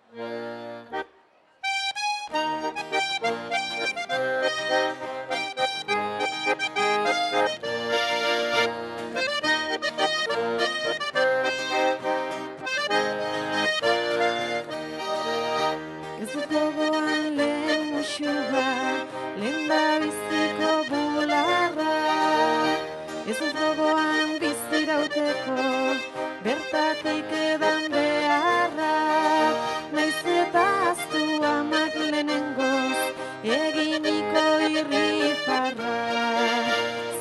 Ez dut gogoan lehen musuba, lehen da biziko bularra. Ez dut gogoan bizirauteko, bertatik edan beharra. Naiz eta aztu amak lehenengoz, eginiko irrifarra.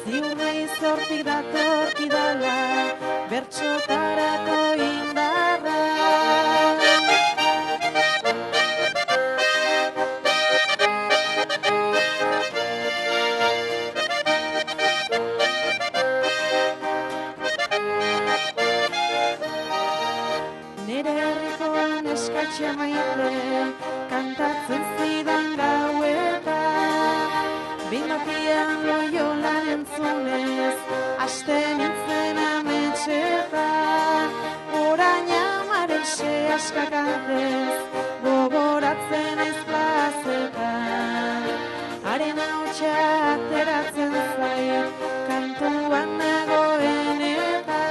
Ziur naiz hortik datorkidala, bertsotarako indarra. Nere herrikoan eskatxe maite, kantatzen zidan gauetan. Behin batian Loiolan entzunez, aste nintzen ametxetan. Orain amaren se askakantez, gogoratzen ez plazetan. Haren hautsa ateratzen zait, kantuan nagoenetan.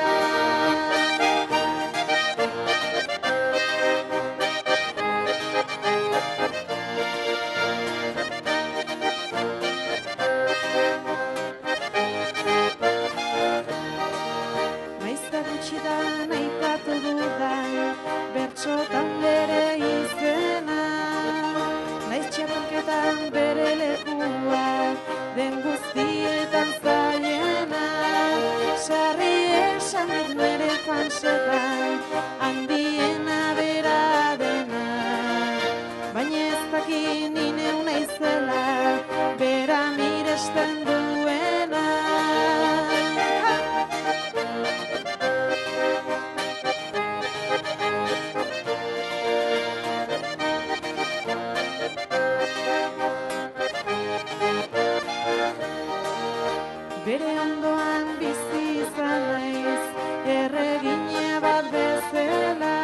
Gutxidan aipatu dudan, bertsotan bere izena. Naiz txapelketan bere lekua, den guztietan zailena. Sarri esan dut nere fansetan, handiena bera dena. Baina ez dakin ineu naizela, bera miresten duena. Bere ondoan bizi izan naiz, erregine bat bezala.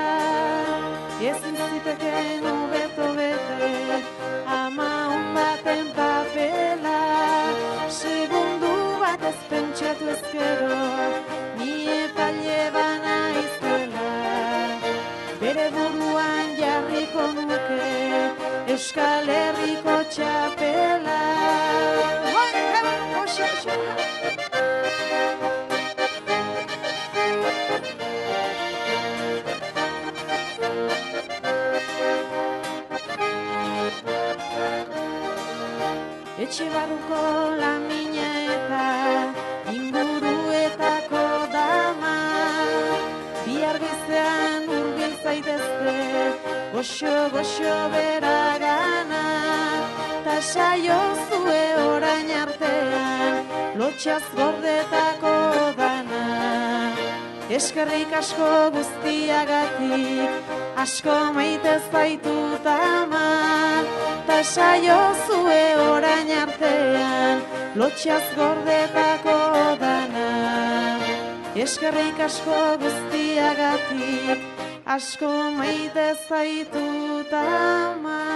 Ezin zitekeen hobeto bete, ama hon baten papela. Segundu bat ez pentsatu ezkero, ni epaile bana izela. Bere buruan jarriko nuke, Euskal Herriko txapela. Etxe barruko lamina eta inguruetako dama. Bihar goizean hurbil zaitezte, goxo beragana. Ta saiozue orain artean, lotxaz gordetako dana. Eskerrik asko guztiagatik, asko maite zaitut ama. Ta saiozue orain artean, lotxaz gordetako dana. Eskerrik asko guztiagatik, asko maite zaitut ama.